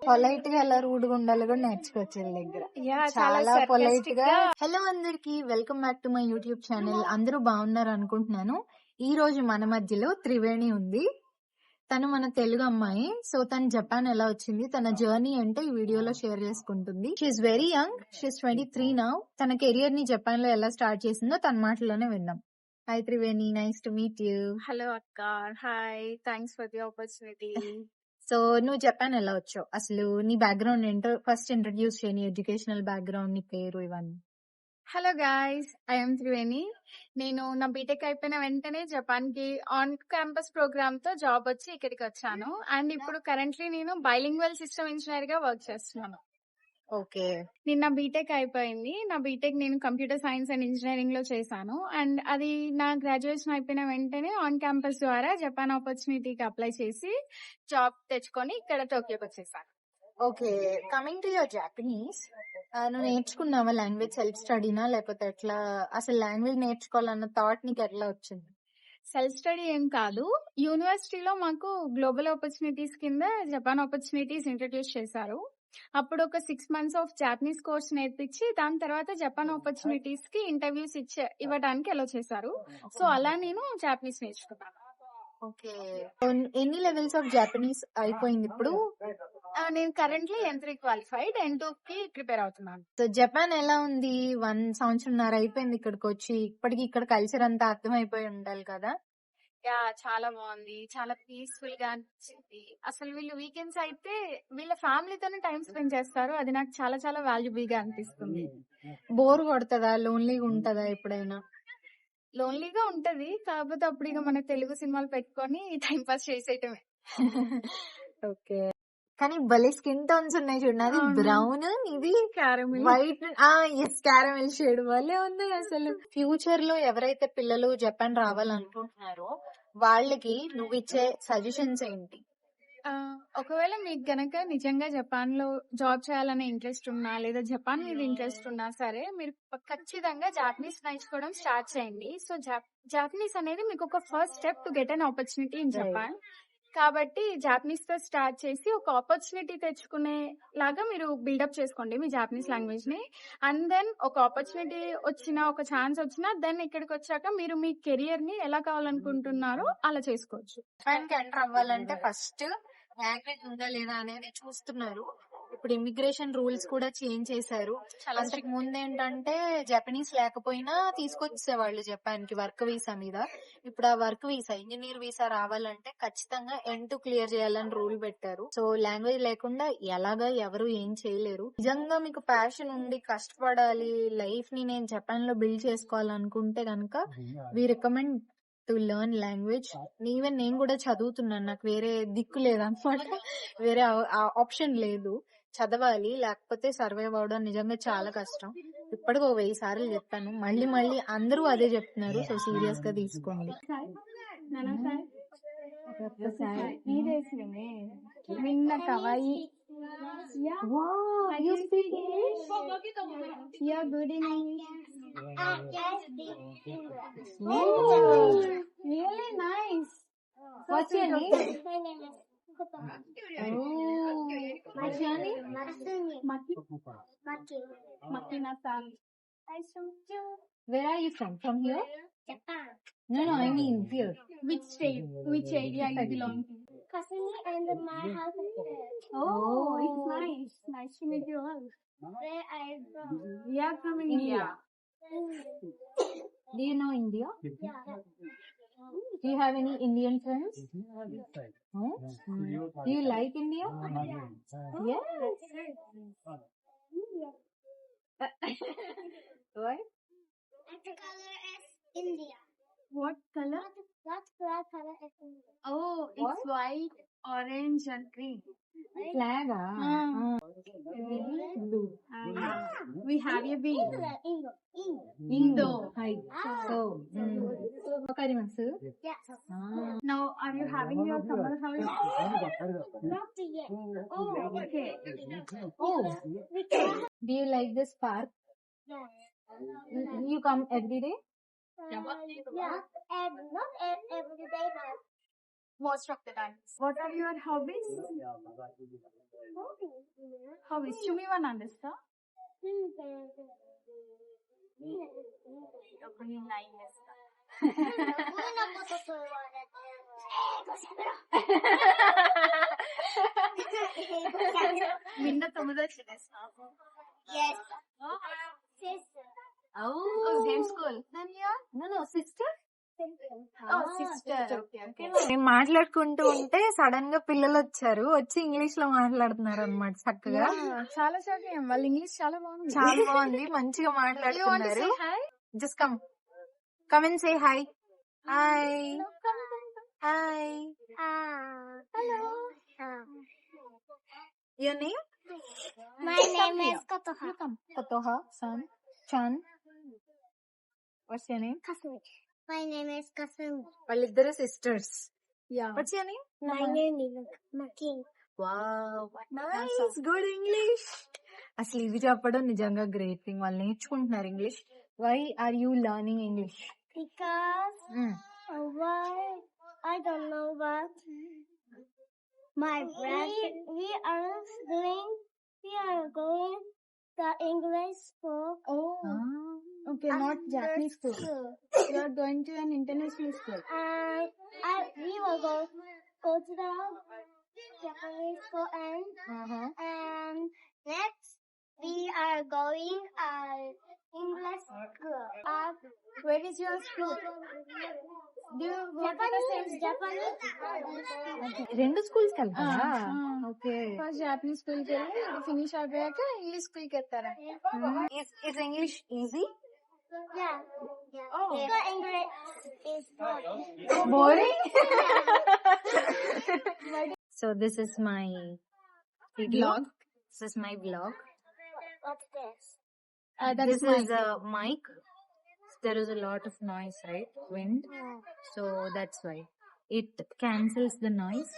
Polite గా ఎలా rude గా ఉండాలో కూడా నేర్చుకోవచ్చు వీళ్ళ దగ్గర. చాలా చాలా పొలైట్ సర్కాస్టిక్ గా. గా. హలో అందరికి, welcome back to my YouTube channel. అందరూ బాగున్నారు అనుకుంటున్నాను. ఈ రోజు మన మధ్యలో త్రివేణి ఉంది. తను మన తెలుగు అమ్మాయి. సో తను జపాన్ ఎలా వచ్చింది, తన జర్నీ అంటే ఈ వీడియోలో షేర్ చేసుకుంటుంది. She's very young, she's 23 now. తన కెరియర్ ని జపాన్ లో ఎలా స్టార్ట్ చేసిందో తన మాటల్లోనే విందాం. Hi Triveni, nice to meet you. Hello అక్క, hi, thanks for the opportunity. So నువ్వు జపాన్ ఎలా వచ్చావు, అసలు నీ బ్యాక్గ్రౌండ్ ఏంటో ఫస్ట్ ఇంట్రడ్యూస్ చేయి, నీ ఎడ్యుకేషనల్ బ్యాక్గ్రౌండ్, నీ పేరు, ఇవన్నీ. Hello guys, I'm Triveni. నేను నా బీటెక్ అయిపోయిన వెంటనే జపాన్ కి ఆన్ క్యాంపస్ ప్రోగ్రామ్ తో జాబ్ వచ్చి ఇక్కడికి వచ్చాను. అండ్ ఇప్పుడు కరెంట్లీ నేను బైలింగ్వల్ సిస్టమ్ ఇంజనీర్ గా వర్క్ చేస్తున్నాను. ఓకే. నేను నా బీటెక్ అయిపోయింది. నా బీటెక్ నేను కంప్యూటర్ సైన్స్ అండ్ ఇంజనీరింగ్ లో చేశాను. అండ్ అది నా గ్రాడ్యుయేషన్ అయిపోయిన వెంటనే ఆన్ క్యాంపస్ ద్వారా జపాన్ ఆపర్చునిటీకి అప్లై చేసి జాబ్ తెచ్చుకొని ఇక్కడ టోక్యోకి వచ్చేసాను. Okay, coming to your Japanese, నువ్వు నేర్చుకున్నావా లాంగ్వేజ్ సెల్ఫ్ స్టడీనా, లేకపోతే ఎట్లా, అసలు లాంగ్వేజ్ నేర్చుకోవాలన్న థాట్ నీకు ఎట్లా వచ్చింది? సెల్ఫ్ స్టడీ ఏం కాదు, యూనివర్సిటీలో మాకు గ్లోబల్ ఆపర్చునిటీస్ కింద జపాన్ ఆపర్చునిటీస్ ఇంట్రడ్యూస్ చేశారు. అప్పుడు ఒక 6 months ఆఫ్ జాపనీస్ కోర్స్ నేర్పించి దాని తర్వాత జపాన్ ఆపర్చునిటీస్ కి ఇంటర్వ్యూస్ ఇవ్వడానికి అలో చేశారు. సో అలా నేను జాపనీస్ నేర్చుకున్నాను. ఓకే, ఎన్ని లెవెల్స్ ఆఫ్ జాపనీస్ అయిపోయింది ఇప్పుడు? నేను కరెంట్లీ N3 క్వాలిఫైడ్, N2 కి ప్రిపేర్ అవుతున్నాను. సో జపాన్ ఎలా ఉంది? 1 సంవత్సరంన్నర అయిపోయింది ఇక్కడికి వచ్చి. ఇప్పటికి ఇక్కడ కల్చర్ అంతా అర్థమైపోయి ఉండాలి కదా? చాలా బాగుంది, చాలా పీస్ఫుల్ గా అనిపించింది. అసలు వీళ్ళు వీకెండ్స్ అయితే వీళ్ళ ఫ్యామిలీతోనే టైం స్పెండ్ చేస్తారు. అది నాకు చాలా చాలా వాల్యుబుల్ గా అనిపిస్తుంది. బోర్ కొడుతుందా, లోన్లీగా ఉంటదా ఎప్పుడైనా? లోన్లీగా ఉంటది, కాకపోతే అప్పుడు ఇక మన తెలుగు సినిమాలు పెట్టుకొని టైం పాస్ చేసేయటమే. ఓకే, కానీ భలే స్కిన్ టోన్స్ ఉన్నాయి చూడండి. అది బ్రౌన్, ఇది caramel, white. Yes, caramel shade భలే ఉంది. అసలు ఫ్యూచర్ లో ఎవరైతే పిల్లలు జపాన్ రావాలనుకుంటున్నారో వాళ్ళకి నువ్వు ఇచ్చే సజెషన్స్ ఏంటి? ఒకవేళ మీకు గనక నిజంగా జపాన్ లో జాబ్ చేయాలనే ఇంట్రెస్ట్ ఉన్నా, లేదా జపాన్ మీద ఇంట్రెస్ట్ ఉన్నా సరే, మీరు ఖచ్చితంగా జాపనీస్ నేర్చుకోవడం స్టార్ట్ చేయండి. సో జాపనీస్ అనేది మీకు ఒక first step to get an opportunity in Japan. కాబట్టి జాపనీస్ తో స్టార్ట్ చేసి ఒక ఆపర్చునిటీ తెచ్చుకునే లాగా మీరు బిల్డప్ చేసుకోండి మీ జాపనీస్ లాంగ్వేజ్ ని. అండ్ దెన్ ఒక ఆపర్చునిటీ వచ్చినా, ఒక ఛాన్స్ వచ్చినా, దెన్ ఇక్కడికి వచ్చాక మీరు మీ కెరియర్ ని ఎలా కావాలనుకుంటున్నారో అలా చేసుకోవచ్చు. జపాన్ కి ఎంటర్ అవ్వాలంటే ఫస్ట్ లాంగ్వేజ్ ఉందా లేదా అనేది చూస్తున్నారు. ఇప్పుడు ఇమిగ్రేషన్ రూల్స్ కూడా చేంజ్ చేశారు. అంతకు ముందు ఏంటంటే జపనీస్ లేకపోయినా తీసుకొచ్చేవాళ్ళు జపాన్ కి వర్క్ వీసా మీద. ఇప్పుడు ఆ వర్క్ వీసా, ఇంజనీర్ వీసా రావాలంటే ఖచ్చితంగా N2 క్లియర్ చేయాలని రూల్ పెట్టారు. సో లాంగ్వేజ్ లేకుండా ఎలాగా ఎవరు ఏం చేయలేరు. నిజంగా మీకు ప్యాషన్ ఉండి కష్టపడాలి, లైఫ్ ని నేను జపాన్ లో బిల్డ్ చేసుకోవాలనుకుంటే కనుక we recommend to learn language. Even నేను కూడా చదువుతున్నాను, నాకు వేరే దిక్కు లేదన్నమాట, వేరే ఆప్షన్ లేదు. చదవాలి, లేకపోతే సర్వైవ్ అవడం నిజంగా చాలా కష్టం. ఇప్పటికి 1000 సార్లు చెప్పాను, మళ్ళీ మళ్ళీ అందరూ అదే చెప్తున్నారు. సో సీరియస్ గా తీసుకోండి. Really nice. What's your name? My name is What's your name? Makina-san. Nice to meet you. Where are you from? From here? Japan. No, I mean here. Which state? Which area you belong to? Kasumi and my house is there. Oh, it's nice. Nice to meet you all. Where are you from? We are from India. Do you know India? Yeah. Do you have any Indian friends? Huh? Do you like India? Yes. What? What color is India? What color? What color is India? Oh, it's white, orange and green. Flag? Blue. We have a bee. Indo. Hi. So, Wakarimasu? Yes. Now, are you having your summer holiday? Not yet. Oh, okay. Oh, do you like this park? Yes. You come every day? Yeah. And not every day, but most of the times. What are your hobbies? Hobbies. Chumi one understand? నిన్న తొమ్మిదో చినేస్తా. Yes. Sister. Oh, same school. Then you are? No, sister. Oh, sister. Okay. మేము మాట్లాడుకుంటూ ఉంటే sudden గా పిల్లలు వచ్చారు, వచ్చి English లో మాట్లాడుతున్నారు అన్నమాట చక్కగా. చాలా చక్కగా వాళ్ళ ఇంగ్లీష్ చాలా బాగుంది. చాలా బాగుంది, మంచిగా You want to మాట్లాడుతున్నారు. say hi? Just come and say hi. Hi No, come. Hi. Hello. Your name? My name is Kotoha. Kotoha, son, Chan. What's your name? Kasumi. My name is Kasumi. వాళ్ళిద్దరు sisters. Yeah. What's your name? My name is Makin. Wow, nice, good English. అసలు ఇది చెప్పడం నిజంగా great thing. వాళ్ళు నేర్చుకుంటున్నారు English. Why are you learning English? Because why? I don't know what. My brother. We are going the English school. Oh. Okay, not Japanese school. You are going to an international school. And we will go to the Japanese school and next we are going English school. Where is your school? Do you go to the same Japanese. రెండు schools కి వెళ్తారా? Okay. First Japanese school కి వెళ్ళి finish అయిపోయాక English school కి వెళ్తారా? Is English easy? Yeah. Oh. Because English is Boring? So this is my video. Vlog. This is my vlog. What's this? That This is my is a mic. There is a lot of noise, right? Wind. So that's why it cancels the noise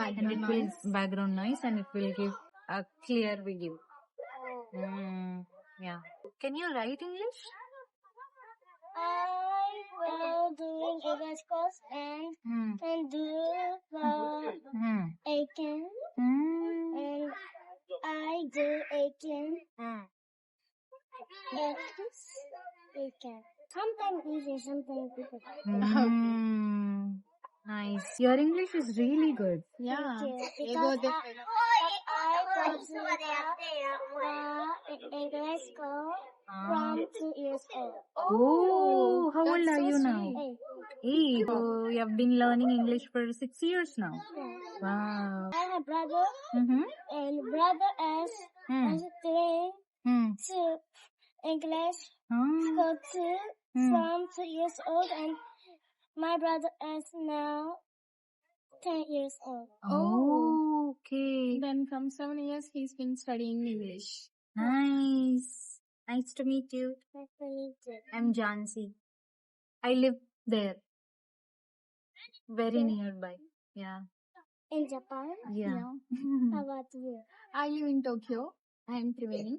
and it will background noise and it will give a clear video. Yeah. Can you write English? I will do English course and do the Aiken and I do Aiken. Aiken. Sometimes easy, sometimes difficult. Nice. Your English is really good. Yeah. Because I go to the English school from 2 years old. Oh, how old That's are so you now? sweet. 8. So you have been learning English for 6 years now. Yeah. Wow. I have a brother and brother is today to English school too from 2 years old and my brother is now 10 years old. Oh, okay. Then from 7 years he's been studying English. Nice. Nice to meet you. Nice to meet you. I'm Jansi. I live there. Very nearby. Yeah. In Japan? Yeah. How about you? I live in Tokyo. I am Triveni.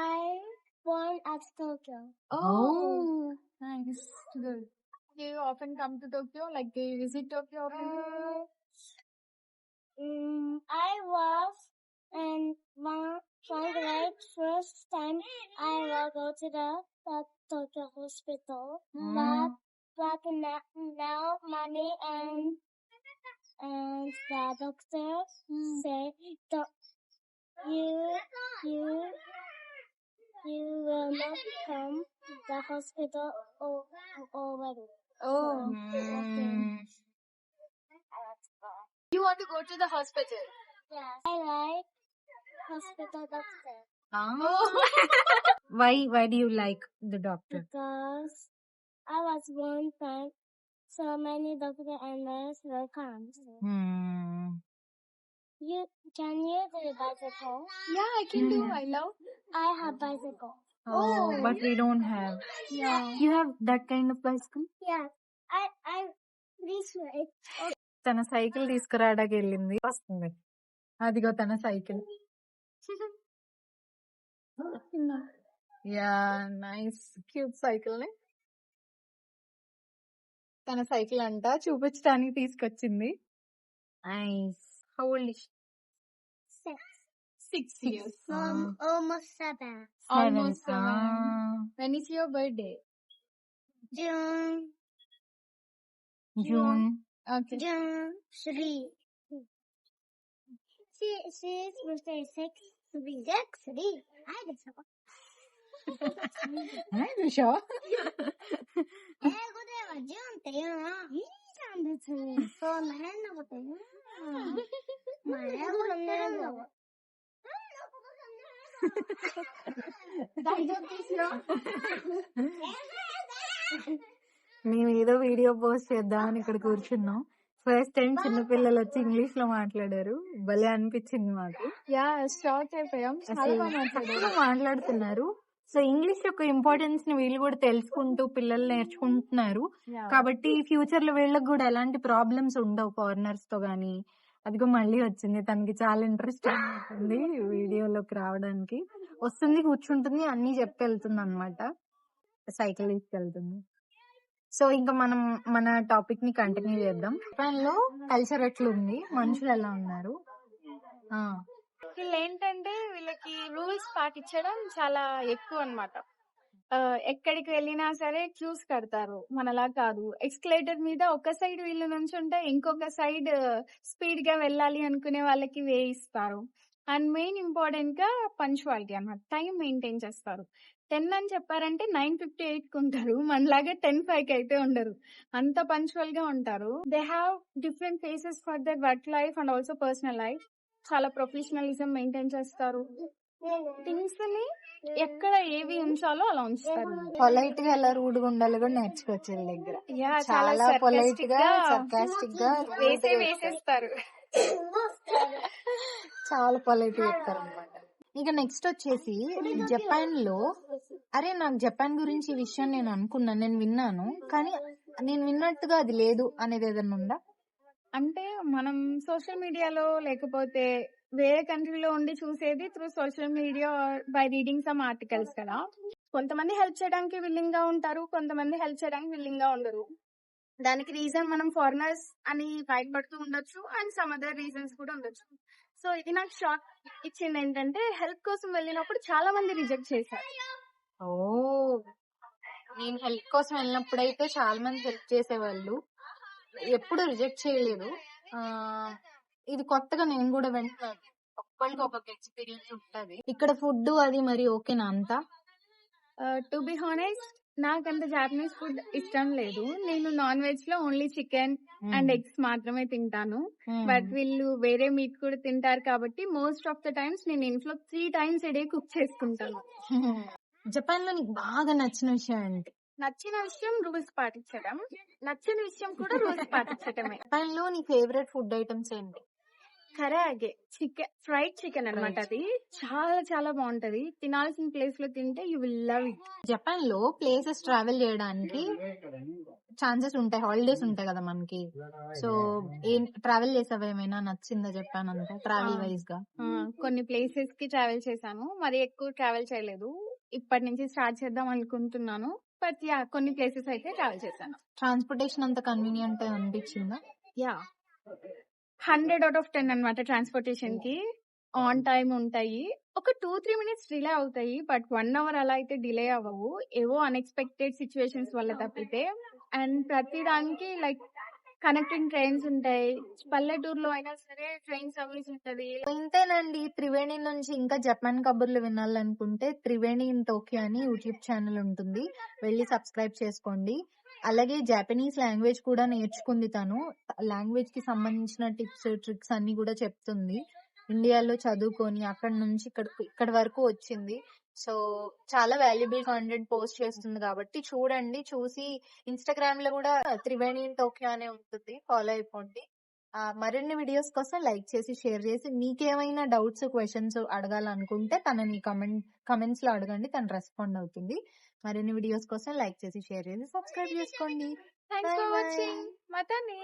I born at Tokyo. Oh, nice. Good. Do you often come to Tokyo? Like, do you visit Tokyo often? I was in one grade first time I will go to the Tokyo hospital. But now mommy and the doctor say you will not come the hospital already. Oh. Okay. You want to go to the hospital? Yes. I like hospital doctor Why do you like the doctor? because I was one time so many doctor and nurse will come. Can you do bicycle? Yeah, I can do. I love. I have bicycle. Oh, but we don't have. Yeah. You have that kind of bicycle? Yeah. I this way. తన cycle తీసుకురావడానికి వెళ్ళింది, వస్తుంది. అదిగో తన cycle. Yeah, nice cute cycle ని. తన cycle అంట చూపించడానికి తీసుకొచ్చింది. Nice. How old is 6 6 years. almost 7 Almost 7. When is your birthday? June June. Okay. June 3 she's birthday 6 3 I guess so Sure. 英語ではジュンっていうのいいじゃん別にそんな変なこと言うなまあ英語でねえんだわ大丈夫ですよ మేము ఏదో వీడియో పోస్ట్ చేద్దామని ఇక్కడ కూర్చున్నాం. ఫస్ట్ టైం చిన్న పిల్లలు వచ్చి ఇంగ్లీష్ లో మాట్లాడారు. భలే అనిపించింది మాకు. షాక్ అయిపోయాం. చాలా అసలు బాగా మాట్లాడారు. చక్కగా మాట్లాడుతున్నారు. సో ఇంగ్లీష్ యొక్క ఇంపార్టెన్స్ ని వీళ్ళు కూడా తెలుసుకుంటూ పిల్లలు నేర్చుకుంటున్నారు. కాబట్టి ఫ్యూచర్ లో వీళ్ళకి కూడా ఎలాంటి ప్రాబ్లమ్స్ ఉండవు ఫారినర్స్ తో గానీ. అదిగో మళ్ళీ వచ్చింది. తనకి చాలా ఇంట్రెస్ట్ ఉంటుంది వీడియోలోకి రావడానికి. వస్తుంది, కూర్చుంటుంది, అన్ని చెప్పి వెళ్తుంది అనమాట. సైకిల్ తీసుకెళ్తుంది. సో ఇంకా మనం మన టాపిక్ ని కంటిన్యూ చేద్దాం. జపాన్ లో కల్చర్ ఎట్లుంది, మనుషులు ఎలా ఉన్నారు? వీళ్ళు ఏంటంటే వీళ్ళకి రూల్స్ పాటించడం చాలా ఎక్కువ అన్నమాట. ఎక్కడికి వెళ్ళినా సరే క్యూస్ కడతారు. మనలా కాదు. ఎక్స్కలేటర్ మీద ఒక సైడ్ వీళ్ళు నుంచుంటే ఇంకొక సైడ్ స్పీడ్ గా వెళ్ళాలి అనుకునే వాళ్ళకి వే ఇస్తారు. అండ్ మెయిన్ ఇంపార్టెంట్ గా పంచువాలిటీ అన్నమాట. టైం మెయింటైన్ చేస్తారు. 10 అని చెప్పారంటే 9:58 కి ఉంటారు. మనలాగా 10:05 కి అయితే ఉండరు. అంత పంచువల్ గా ఉంటారు. They have different faces for their work life and also personal life. చాలా ప్రొఫెషనలిజం మెయింటైన్ చేస్తారు. థింగ్స్ ని ఎక్కడ ఏవి ఉంచాలో అలా ఉంచుతారు. పొలైట్ గా ఎలా రూడ్ గా ఉండాలో కూడా నేర్చుకోవచ్చు వీళ్ళ దగ్గర. చాలా పొలైట్ గా, సర్కాస్టిక్ గా వేసేస్తారు. చాలా పొలైట్ గా చెప్తారు అనమాట. ఇక నెక్స్ట్ వచ్చేసి జపాన్ లో, అరే నాకు జపాన్ గురించి ఈ విషయం నేను అనుకున్నాను, నేను విన్నాను, కానీ నేను విన్నట్టుగా అది లేదు అనేది ఏదైనా ఉందా? అంటే మనం సోషల్ మీడియాలో లేకపోతే వేరే కంట్రీలో ఉండి చూసేది through social media by reading some articles కదా. కొంతమంది హెల్ప్ చేయడానికి విల్లింగ్ గా ఉంటారు, కొంతమంది హెల్ప్ చేయడానికి విల్లింగ్ గా ఉండరు. దానికి రీజన్ మనం ఫారినర్స్ అని భయపడుతూ ఉండొచ్చు అండ్ సమ్ అదర్ రీజన్స్ కూడా ఉండొచ్చు. సో ఇది నాకు షాక్ ఇచ్చింది ఏంటంటే హెల్ప్ కోసం వెళ్ళినప్పుడు చాలా మంది రిజెక్ట్ చేశారు. ఓ, నేను హెల్ప్ కోసం వెళ్ళినప్పుడైతే చాలా మంది హెల్ప్ చేసేవాళ్ళు, ఎప్పుడు రిజెక్ట్ చేయలేదు. ఇది కొత్తగా నేను కూడా వింటున్నాను. ఒక్కరికి ఒక్కొక్క ఎక్స్పీరియన్స్ ఉంటది. ఇక్కడ ఫుడ్ అది మరి ఓకేనా అంతా? టు బి హానెస్ట్ నాకంత జాపనీస్ ఫుడ్ ఇష్టం లేదు. నేను నాన్ వెజ్ లో ఓన్లీ చికెన్ అండ్ ఎగ్స్ మాత్రమే తింటాను. బట్ వీళ్ళు వేరే మీట్ కూడా తింటారు కాబట్టి మోస్ట్ ఆఫ్ ద టైమ్స్ నేను ఇంట్లో 3 times a day కుక్ చేసుకుంటాను. జపాన్ లో నీకు బాగా నచ్చిన విషయం ఏంటి? నచ్చిన విషయం రూల్స్ పాటించడం, నచ్చిన విషయం కూడా రూల్స్ పాటించడమే. జపాన్ లో నీ ఫేవరెట్ ఫుడ్ ఐటమ్స్ ఏంటి? కరాగే చికెన్, ఫ్రైడ్ చికెన్ అన్నమాట. అది చాలా చాలా బాగుంటది. తినాల్సిన ప్లేస్ లో తింటే you will love it. Japan లో ప్లేసెస్ ట్రావెల్ చేయడానికి ఛాన్సెస్ ఉంటాయి, హాలిడేస్ ఉంటాయి కదా మనకి. సో ఏం ట్రావెల్ చేసావా? ఏమైనా నచ్చిందా జపాన్ అంతా ట్రావెల్ వైజ్ గా? కొన్ని ప్లేసెస్ కి ట్రావెల్ చేశాను, మరి ఎక్కువ ట్రావెల్ చేయలేదు. ఇప్పటి నుంచి స్టార్ట్ చేద్దాం అనుకుంటున్నాను. బట్ యా, కొన్ని ప్లేసెస్ అయితే ట్రావెల్ చేశాను. ట్రాన్స్పోర్టేషన్ అంత కన్వీనియంట్ అనిపించిందా? యా, 100 out of 10 అన్నమాట. ట్రాన్స్పోర్టేషన్ కి ఆన్ టైం ఉంటాయి. ఒక 2-3 minutes డిలే అవుతాయి, బట్ 1 hour అలా అయితే డిలే అవ్వవు. ఏవో అన్ఎక్స్పెక్టెడ్ సిచ్యువేషన్స్ వల్ల తప్పితే. అండ్ ప్రతి దానికి లైక్ కనెక్టింగ్ ట్రైన్స్ ఉంటాయి. పల్లెటూరులో అయినా సరే ట్రైన్ సర్వీస్ ఉంటది. ఇంతేనండి. త్రివేణి నుంచి ఇంకా జపాన్ కబుర్లు వినాలనుకుంటే త్రివేణి ఇన్ టోక్యో అని యూట్యూబ్ ఛానల్ ఉంటుంది, వెళ్ళి సబ్స్క్రైబ్ చేసుకోండి. అలాగే జపనీస్ లాంగ్వేజ్ కూడా నేర్చుకుంది తను. లాంగ్వేజ్ కి సంబంధించిన టిప్స్ ట్రిక్స్ అన్ని కూడా చెప్తుంది. ఇండియాలో చదువుకొని అక్కడ నుంచి ఇక్కడ వరకు వచ్చింది. సో చాలా వాల్యుబుల్ కంటెంట్ పోస్ట్ చేస్తుంది కాబట్టి చూడండి. చూసి ఇన్స్టాగ్రామ్ లో కూడా త్రివేణి ఇన్ టోక్యో అనే ఉంటుంది, ఫాలో అయిపోండి. మరిన్ని వీడియోస్ కోసం లైక్ చేసి షేర్ చేసి, మీకేమైనా డౌట్స్ క్వశ్చన్స్ అడగాలనుకుంటే తనని కమెంట్స్ లో అడగండి, తను రెస్పాండ్ అవుతుంది. మరిన్ని వీడియోస్ కోసం లైక్ చేసి షేర్ చేసి సబ్స్క్రైబ్ చేసుకోండి. Thanks for watching. మతానే.